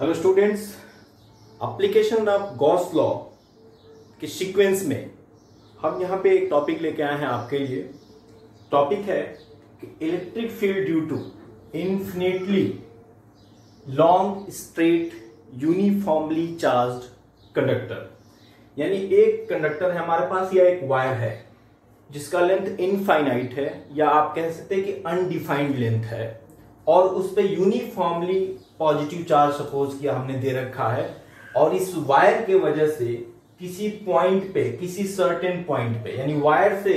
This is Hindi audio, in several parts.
Hello students, application of Gauss law के सीक्वेंस में हम यहाँ पे एक टॉपिक लेके आए हैं आपके लिए। टॉपिक है कि electric field due to infinitely long straight uniformly charged conductor. यानी एक कंडक्टर है हमारे पास या एक वायर है जिसका लेंथ इनफाइनाइट है या आप कह सकते हैं कि अनडिफाइंड लेंथ है और उस पे यूनिफॉर्मली पॉजिटिव चार्ज सपोज किया हमने दे रखा है और इस वायर के वजह से किसी पॉइंट पे, किसी सर्टेन पॉइंट पे, यानी वायर से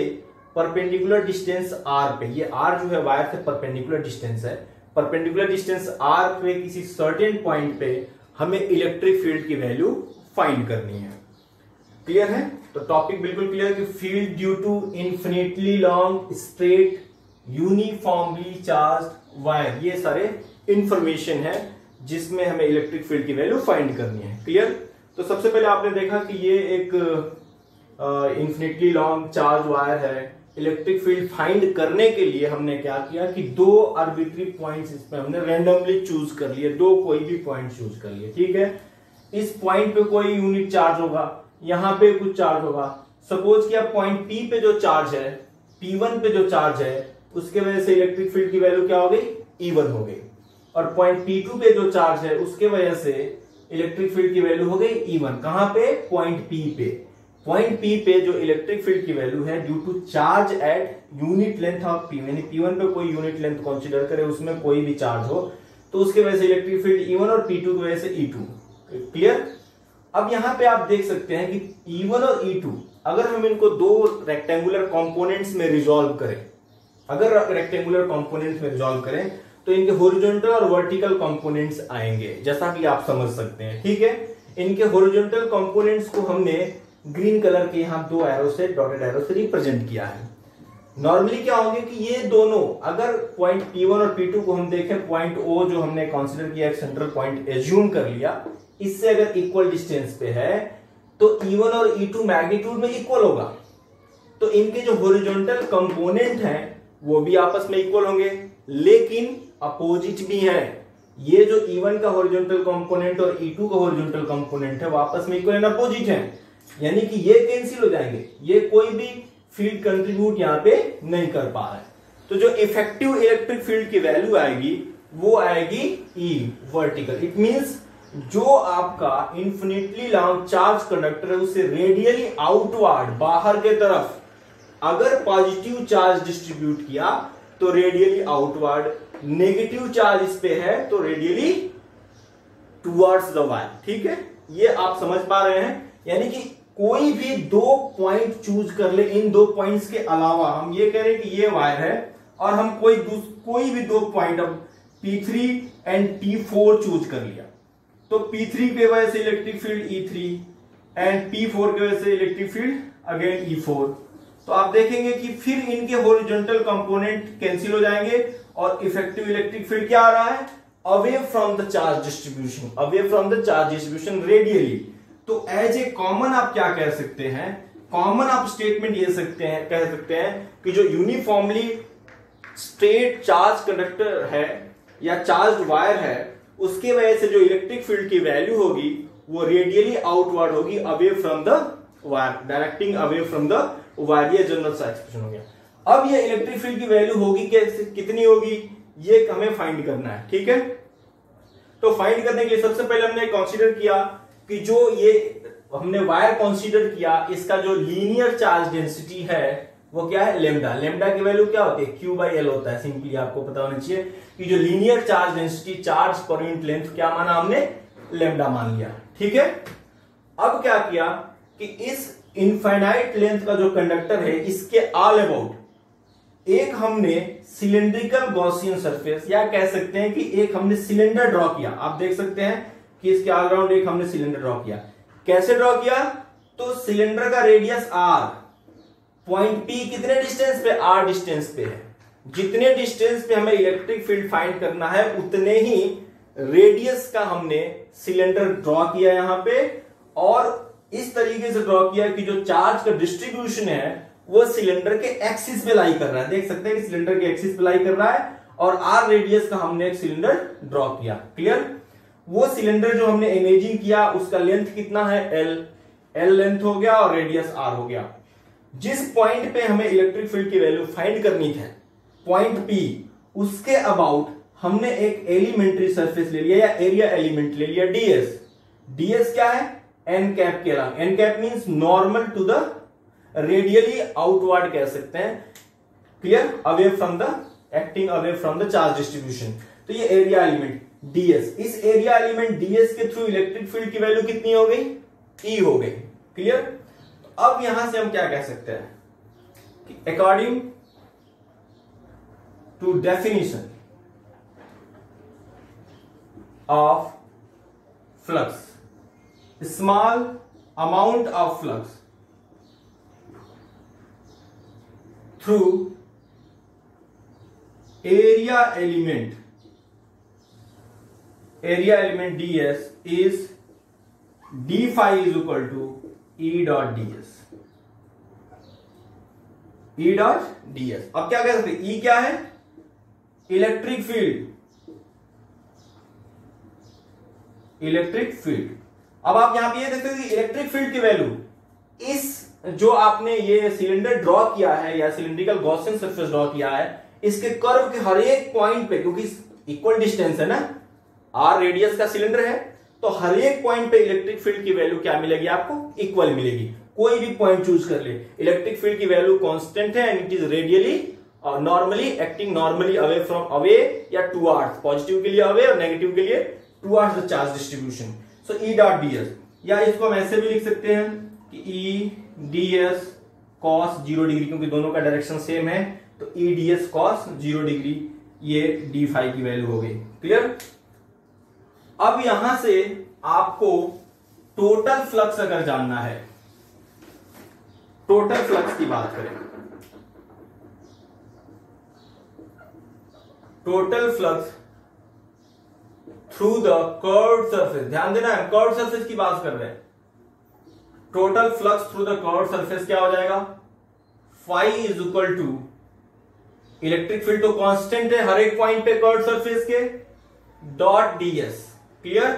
परपेंडिकुलर डिस्टेंस आर पे, ये आर जो है वायर से परपेंडिकुलर डिस्टेंस है, परपेंडिकुलर डिस्टेंस आर पे किसी सर्टेन पॉइंट पे हमें इलेक्ट्रिक फील्ड की वैल्यू फाइंड करनी है। क्लियर है? तो टॉपिक बिल्कुल क्लियर कि field due to infinitely long straight uniformly charged wire, ये सारे इंफॉर्मेशन है जिसमें हमें इलेक्ट्रिक फील्ड की वैल्यू फाइंड करनी है। क्लियर? तो सबसे पहले आपने देखा कि ये एक इन्फिनिटली लॉन्ग चार्ज वायर है। इलेक्ट्रिक फील्ड फाइंड करने के लिए हमने क्या किया कि दो आर्बिट्री पॉइंट्स इसमें हमने रैंडमली चूज कर लिए, दो कोई भी पॉइंट चूज कर लिए। ठीक है, इस पॉइंट पे कोई यूनिट चार्ज होगा, यहां पे कुछ चार्ज होगा। सपोज कि आप पॉइंट पी पे जो चार्ज है, P1 पे जो चार्ज है, उसके वजह से इलेक्ट्रिक फील्ड की वैल्यू क्या हो गई? E1 हो गई। और पॉइंट P2 पे जो चार्ज है उसके वजह से इलेक्ट्रिक फील्ड की वैल्यू हो गई E1। कहां पे? पॉइंट P पे। पॉइंट P पे जो इलेक्ट्रिक फील्ड की वैल्यू है due to charge at unit length of P, यानी P1 पे कोई यूनिट लेंथ कंसीडर करे, उसमें कोई भी चार्ज हो तो उसके वजह से इलेक्ट्रिक फील्ड E1 और P2 की वजह से E2। क्लियर? अब यहां पे आप देख सकते हैं कि E1 और E2 अगर हम इनको दो रेक्टेंगुलर कंपोनेंट्स में रिजॉल्व करें, अगर रेक्टेंगुलर कंपोनेंट्स में रिजॉल्व करें तो इनके हॉरिजॉन्टल और वर्टिकल कंपोनेंट्स आएंगे, जैसा कि आप समझ सकते हैं। ठीक है, इनके हॉरिजॉन्टल कंपोनेंट्स को हमने ग्रीन कलर के यहां दो एरो से, डॉटेड एरो से रिप्रेजेंट किया है। नॉर्मली क्या होंगे कि ये दोनों, अगर पॉइंट P1 और P2 को हम देखें, पॉइंट O जो हमने कंसीडर किया एक सेंट्रल पॉइंट एज्यूम कर लिया, इससे अगर इक्वल डिस्टेंस पे है तो E1 और E2 मैग्नीट्यूड में इक्वल होगा, तो इनके जो हॉरिजॉन्टल कंपोनेंट हैं वो भी आपस में इक्वल होंगे, लेकिन अपोजिट भी है। ये जो E1 का हॉरिजॉन्टल कंपोनेंट और E2 का हॉरिजॉन्टल कंपोनेंट है वो आपस में इक्वल एंड अपोजिट है, यानी कि ये कैंसिल हो जाएंगे, ये कोई भी फील्ड कंट्रीब्यूट यहां पे नहीं कर पा रहा है। तो जो इफेक्टिव इलेक्ट्रिक फील्ड की वैल्यू आएगी वो आएगी E वर्टिकल। इट मींस जो आपका इन्फिनिटली लॉन्ग चार्ज कंडक्टर है उसे रेडियली आउटवर्ड, बाहर के तरफ अगर पॉजिटिव चार्ज डिस्ट्रीब्यूट किया तो रेडियली आउटवर्ड, नेगेटिव चार्ज इस पे है तो रेडियली टुवर्ड्स द वायर। ठीक है, ये आप समझ पा रहे हैं? यानी कि कोई भी दो पॉइंट चूज कर ले, इन दो पॉइंट्स के अलावा हम ये कह रहे हैं कि ये वायर है और हम कोई भी दो पॉइंट, अब P3 एंड P4 चूज कर लिया तो P3 की वजह से electric field E3 and P4 की वजह से इलेक्ट्रिक फील्ड अगेन E4। तो आप देखेंगे कि फिर इनके हॉरिजॉन्टल कंपोनेंट कैंसिल हो जाएंगे और इफेक्टिव इलेक्ट्रिक फील्ड क्या आ रहा है? Away from the charge distribution, away from the charge distribution radially. तो एज ए कॉमन आप क्या कह सकते हैं? कॉमन आप स्टेटमेंट ये कह सकते हैं कि जो यूनिफॉर्मली स्ट्रेट चार्ज कंडक्टर है या चार्ज वायर है उसके वजह से जो इलेक्ट्रिक फील्ड की वैल्यू होगी वो रेडियली आउटवर्ड होगी, away from the wire, directing away from the wire. ये जनरल सा एक्सप्रेशन हो गया। अब ये इलेक्ट्रिक फील्ड की वैल्यू होगी कैसे, कितनी होगी, ये हमें फाइंड करना है। ठीक है, तो फाइंड करने के लिए सबसे पहले हमने कंसीडर किया कि जो ये हमने वायर कंसीडर किया, इसका जो लीनियर चार्ज डेंसिटी है वो क्या है? लेमडा। लेमडा की वैल्यू क्या होती है? Q/L होता है। सिंपली आपको पता होना चाहिए कि जो linear charge density, charge per unit length, क्या माना हमने? लेमडा मान लिया। ठीक है, अब क्या किया कि इस इनफाइनाइट लेंथ का जो कंडक्टर है इसके ऑल अबाउट एक हमने सिलेंड्रिकल गॉसियन सरफेस, या कह सकते हैं कि एक हमने सिलेंडर ड्रॉ किया। आप देख सकते हैं कि इसके ऑल अराउंड एक हमने सिलेंडर ड्रॉ किया। कैसे ड्रॉ किया? तो सिलेंडर का रेडियस R, पॉइंट P कितने डिस्टेंस पे? R डिस्टेंस पे है। जितने डिस्टेंस पे हमें इलेक्ट्रिक फील्ड फाइंड करना है उतने ही रेडियस का हमने सिलेंडर ड्रॉ किया यहां पे, और इस तरीके से ड्रॉ किया कि जो चार्ज का डिस्ट्रीब्यूशन है वो सिलेंडर के एक्सिस पे लाई कर रहा है। देख सकते हैं कि सिलेंडर के एक्सिस पे लाई कर रहा है और R रेडियस का हमने एक सिलेंडर ड्रॉ किया। क्लियर? वो सिलेंडर जो हमने इमेजिन किया उसका लेंथ कितना है, एल लेंथ हो गया और रेडियस आर हो गया। जिस पॉइंट पे हमें इलेक्ट्रिक फील्ड की वैल्यू फाइंड करनी है, पॉइंट पी, उसके अबाउट हमने एक एलिमेंट्री सरफेस ले लिया या एरिया एलिमेंट ले लिया, डीएस। डीएस क्या है, एन कैप के अलावा, n cap means normal to the radially outward कह सकते हैं, clear, away from the acting away from the charge distribution. तो ये एरिया एलिमेंट डीएस, इस एरिया एलिमेंट डीएस के थ्रू इलेक्ट्रिक फील्ड की वैल्यू कितनी हो गई, ई हो गई, क्लियर। तो अब यहां से हम क्या कह सकते हैं कि according to definition of flux, small amount of flux through area element ds is d phi is equal to E dot ds। E dot ds अब क्या कह सकते हैं, E क्या है, इलेक्ट्रिक फील्ड, इलेक्ट्रिक फील्ड। अब आप यहां पे ये देखते हैं कि इलेक्ट्रिक फील्ड की वैल्यू इस जो आपने ये सिलेंडर ड्रॉ किया है या सिलिंड्रिकल गॉसियन सरफेस ड्रॉ किया है, इसके कर्व के हर एक पॉइंट पे, क्योंकि इक्वल डिस्टेंस है ना, आर रेडियस का सिलेंडर है, तो हर एक पॉइंट पे इलेक्ट्रिक फील्ड की वैल्यू क्या मिलेगी आपको, इक्वल मिलेगी। कोई भी पॉइंट चूज कर ले, इलेक्ट्रिक फील्ड की वैल्यू कांस्टेंट है एंड इट इज रेडियली और normally acting normally away from away या टुवर्ड्स, पॉजिटिव के लिए अवे और नेगेटिव के लिए towards the charge distribution. So E dot DS, या इसको हम ऐसे भी लिख सकते हैं कि ई डीएस कॉस 0 डिग्री, क्योंकि दोनों का डायरेक्शन सेम है, तो ई डीएस कॉस 0 डिग्री, ये डी फाई की वैल्यू हो गई, क्लियर। अब यहां से आपको टोटल फ्लक्स अगर जानना है, टोटल फ्लक्स की बात करें, total flux through the curved surface, ध्यान देना है कर्व्ड सरफेस की बात कर रहे हैं, total flux through the curved surface क्या हो जाएगा, phi is equal to, electric field तो कांस्टेंट है हर एक पॉइंट पे कर्व्ड सरफेस के, dot d s, clear,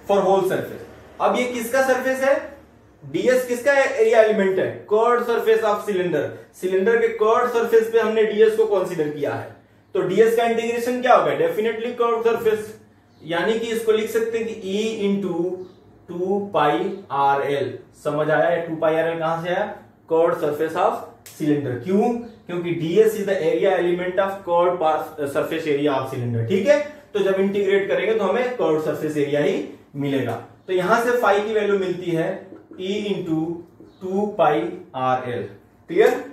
for whole surface. अब ये किसका सरफेस है, डीएस किसका है, एरिया एलिमेंट है, curved surface of cylinder, cylinder के कर्व्ड सरफेस पे हमने डीएस को कंसीडर किया है, तो डीएस का इंटीग्रेशन क्या होगा, डेफिनेटली कर्व्ड सरफेस, यानी कि इसको लिख सकते हैं कि E into 2 pi r L, समझ आया, 2 पाई आर एल कहां से आया, कर्व्ड सरफेस ऑफ सिलेंडर, क्यों, क्योंकि DS is the area element of curved surface area of cylinder, ठीक है। तो जब इंटीग्रेट करेंगे तो हमें कर्व्ड सरफेस एरिया ही मिलेगा, तो यहां से फाई की वैल्यू मिलती है E into 2 pi r L, clear.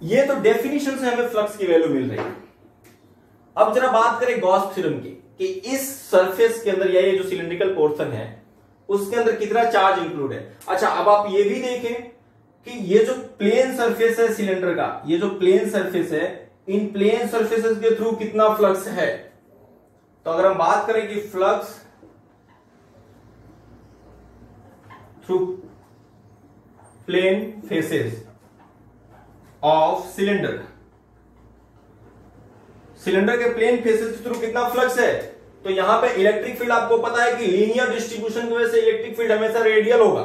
ये तो डेफिनेशन से हमें फ्लक्स की वैल्यू मिल रही है। अब जरा बात करें गॉस थ्योरम की, कि इस सरफेस के अंदर या ये जो सिलिंड्रिकल पोर्शन है उसके अंदर कितना चार्ज इंक्लूड है। अच्छा, अब आप ये भी देखें कि ये जो प्लेन सरफेस है सिलेंडर का, ये जो प्लेन सरफेस है, इन प्लेन सरफेसेस के थ्रू कितना फ्लक्स है। तो अगर हम बात करें कि flux through plane faces of cylinder, cylinder के प्लेन फेसेस के थ्रू कितना फ्लक्स है, तो यहां पे इलेक्ट्रिक फील्ड आपको पता है कि लीनियर डिस्ट्रीब्यूशन की वजह से इलेक्ट्रिक फील्ड हमेशा रेडियल होगा,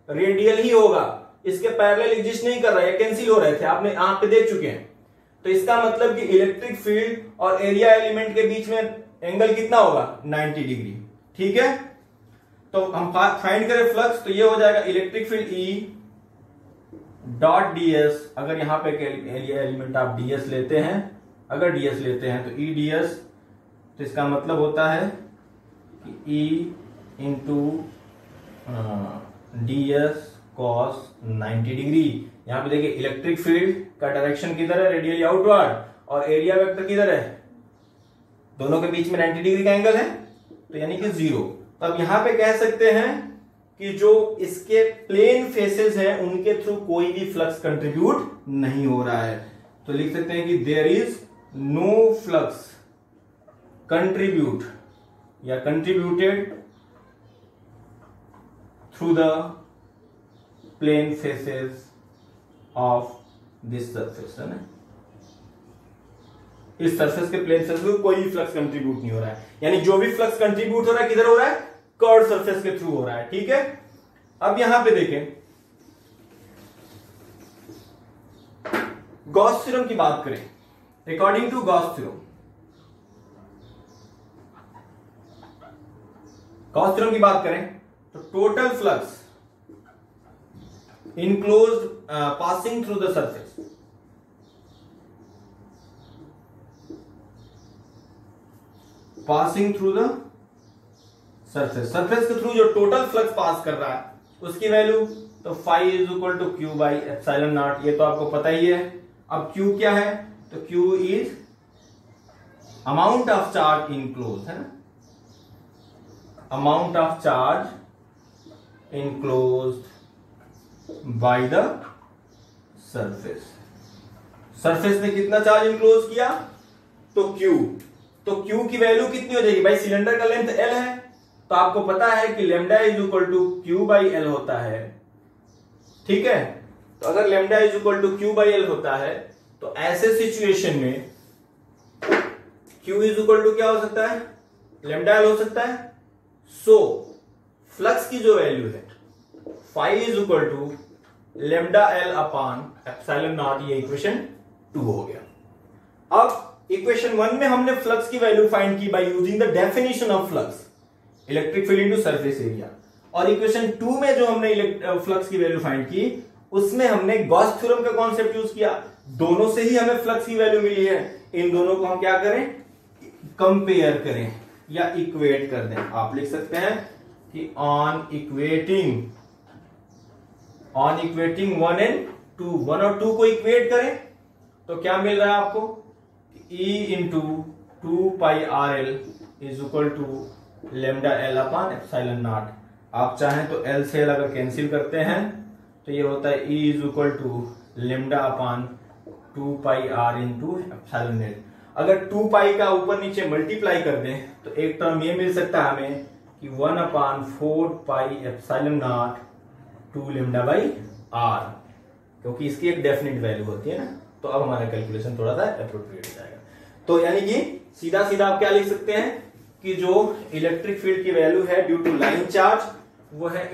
रेडियल ही होगा, इसके पैरेलल एग्जिस्ट नहीं कर रहा है, कैंसिल हो रहे थे, आपने आंख पे देख चुके हैं। तो इसका मतलब कि इलेक्ट्रिक फील्ड और एरिया एलिमेंट के बीच में एंगल कितना होगा, 90 डिग्री, ठीक है। तो हम फाइंड करें फ्लक्स, तो ये हो जाएगा electric field E dot DS, अगर यहां पे एरिया एलिमेंट आप डीएस लेते हैं, अगर डीएस लेते हैं तो ई डीएस, तो इसका मतलब होता है कि E into DS cos 90 degree. यहां पे देखिए इलेक्ट्रिक फील्ड का डायरेक्शन किधर है, रेडियली आउटवर्ड, और एरिया वेक्टर किधर है, दोनों के बीच में 90 डिग्री का एंगल है, तो यानी कि 0। तो अब यहां पे कह सकते हैं कि जो इसके प्लेन फेसेस हैं उनके थ्रू कोई भी फ्लक्स कंट्रीब्यूट नहीं हो रहा है, तो लिख सकते हैं कि there is no flux contribute या contributed through the plane faces of this surface, है ना। इस सरफेस के प्लेन सरफेस को कोई फ्लक्स कंट्रीब्यूट नहीं हो रहा है, यानी जो भी फ्लक्स कंट्रीब्यूट हो रहा है किधर हो रहा है, कर्व सरफेस के थ्रू हो रहा है। ठीक है, अब यहां पे देखें, गॉस थ्योरम की बात करें, according to Gauss theorem, Gauss theorem की बात करें तो total flux enclosed passing through the surface, passing through the surface, surface के थ्रू जो टोटल फ्लक्स पास कर रहा है उसकी वैल्यू तो phi is equal to q by epsilon naught, ये तो आपको पता ही है। अब क्यू क्या है, तो Q is amount of charge enclose, है ना, amount of charge enclosed by the surface, surface ने कितना चार्ज इनक्लोज किया, तो क्यू, तो क्यू की वैल्यू कितनी हो जाएगी भाई, सिलेंडर का लेंथ एल है तो आपको पता है कि lambda is equal to q by l होता है। ठीक है, तो अगर lambda is equal to q by l होता है तो ऐसे सिचुएशन में क्यू इज इक्वल टू क्या हो सकता है, लेमडा एल हो सकता है। सो फ्लक्स की जो वैल्यू है phi is equal to lambda l upon epsilon naught, ये इक्वेशन 2 हो गया। अब इक्वेशन 1 में हमने फ्लक्स की वैल्यू फाइंड की by using the definition of flux, electric field into surface area, और इक्वेशन 2 में जो हमने फ्लक्स की वैल्यू फाइंड की उसमें हमने गॉस थ्योरम का कॉन्सेप्ट यूज किया, दोनों से ही हमें फ्लक्स की वैल्यू मिली है, इन दोनों को हम क्या करें, कंपेयर करें या इक्वेट कर दें। आप लिख सकते हैं कि ऑन इक्वेटिंग 1 एंड 2, 1 और 2 को इक्वेट करें तो क्या मिल रहा है आपको, E into 2 pi r l is equal to lambda l upon epsilon naught. आप चाहें तो एल से एल अगर कैंसिल करते हैं तो ये होता है E is equal to lambda upon 2 pi r into epsilon l. अगर 2 पाई का ऊपर नीचे मल्टीप्लाई कर दें तो एक टर्म ये मिल सकता है हमें कि 1 upon 4 pi epsilon naught 2 lambda by r, क्योंकि इसकी एक डेफिनेट वैल्यू होती है ना, तो अब हमारा कैलकुलेशन थोड़ा सा एप्रोप्रिएट हो जाएगा। तो यानी कि सीधा सीधा आप क्या लिख सकते हैं कि जो इलेक्ट्रिक फील्ड की वैल्यू है ड्यू टू लाइन चार्ज वो है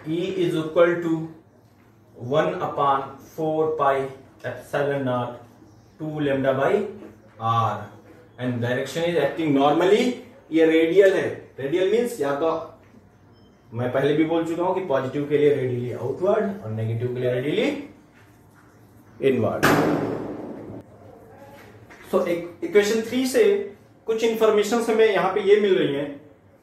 E is equal to 1 upon 4 pi epsilon naught 2 lambda by r, and direction is acting normally, ये रेडियल है, रेडियल मींस या तो मैं पहले भी बोल चुका हूं कि पॉजिटिव के लिए रेडियली आउटवर्ड और नेगेटिव के लिए रेडियली इनवर्ड। सो इक्वेशन 3 से कुछ इंफॉर्मेशन हमें यहां पे ये मिल रही है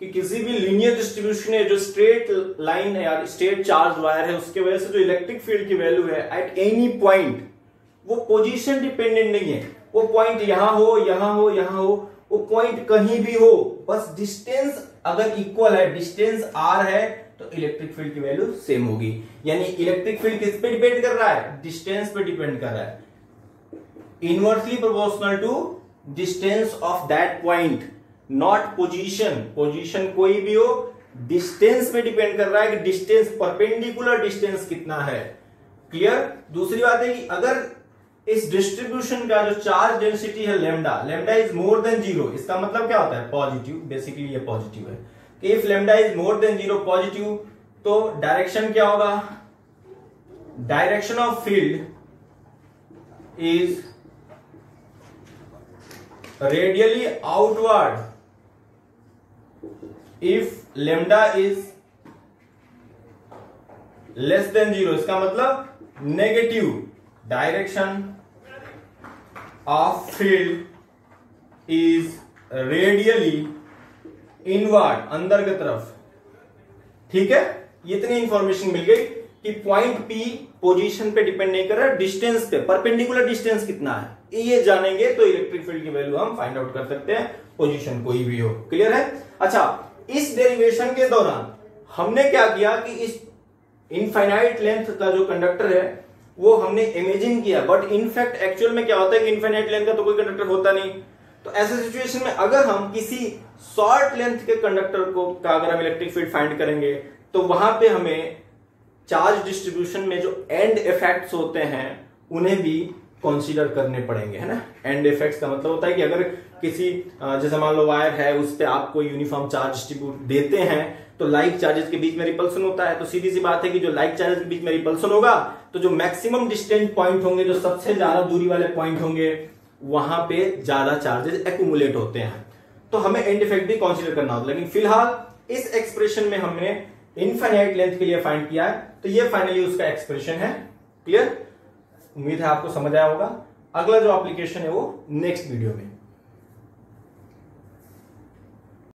कि किसी भी लीनियर डिस्ट्रीब्यूशन है, जो स्ट्रेट लाइन है या स्ट्रेट चार्ज वायर है, उसके वजह से जो इलेक्ट्रिक फील्ड की वैल्यू है एट एनी पॉइंट, वो पोजीशन डिपेंडेंट नहीं है, वो पॉइंट यहां हो यहां हो यहां हो, वो पॉइंट कहीं भी हो, बस डिस्टेंस अगर इक्वल है, डिस्टेंस आर है तो इलेक्ट्रिक फील्ड की वैल्यू सेम होगी। यानी इलेक्ट्रिक फील्ड किस पे डिपेंड कर रहा है, डिस्टेंस पे डिपेंड कर रहा है, inversely proportional to distance of that point, not position, position कोई भी हो, डिस्टेंस पे डिपेंड कर रहा है कि डिस्टेंस, परपेंडिकुलर डिस्टेंस कितना है। क्लियर। दूसरी बात है कि अगर इस डिस्ट्रीब्यूशन का जो चार्ज डेंसिटी है lambda, lambda is more than 0, इसका मतलब क्या होता है, पॉजिटिव, बेसिकली ये पॉजिटिव है कि if lambda is more than 0 positive, तो डायरेक्शन क्या होगा, direction of field is radially outward if lambda is less than 0, इसका मतलब negative, direction of field is radially inward, अंदर की तरफ। ठीक है, इतनी इंफॉर्मेशन मिल गई कि पॉइंट पी पोजीशन पे डिपेंड नहीं कर रहा, डिस्टेंस पे, परपेंडिकुलर डिस्टेंस कितना है, ये जानेंगे तो इलेक्ट्रिक फील्ड की वैल्यू हम फाइंड आउट कर सकते हैं, पोजीशन कोई भी हो। क्लियर है। अच्छा, इस डेरिवेशन के दौरान हमने क्या किया कि इस इनफाइनाइट लेंथ का जो कंडक्टर है वो हमने इमेजिन किया, बट इनफैक्ट एक्चुअल में क्या होता है कि इनफाइनाइट लेंथ का तो कोई कंडक्टर होता नहीं। तो ऐसे सिचुएशन में अगर हम किसी शॉर्ट लेंथ के कंडक्टर को का अगर हम इलेक्ट्रिक फील्ड फाइंड करेंगे तो वहां पे हमें चार्ज डिस्ट्रीब्यूशन में जो एंड इफेक्ट्स होते हैं उन्हें भी कंसीडर करने पड़ेंगे, है ना। एंड इफेक्ट्स का मतलब होता है कि अगर किसी जैसे मान लो वायर है, उस पर आप कोई यूनिफॉर्म चार्ज डिस्ट्रीब्यूट देते हैं तो लाइक चार्जेस के बीच में रिपल्सन होता है। तो सीधी सी बात है कि जो लाइक चार्जेस के बीच में रिपल्सन होगा तो जो मैक्सिमम डिस्टेंट पॉइंट होंगे, जो सबसे ज्यादा दूरी वाले पॉइंट होंगे, वहां पे ज्यादा चार्जेस एक्यूमुलेट होते हैं। तो हमें एंड इफेक्ट भी कंसीडर करना होता है। लेकिन फिलहाल इस एक्सप्रेशन में हमने इनफाइनाइट लेंथ के लिए फाइंड किया है, तो ये फाइनली उसका एक्सप्रेशन है। क्लियर? उम्मीद है आपको समझ आया होगा। अगला जो एप्लीकेशन है वो नेक्स्ट वीडियो में।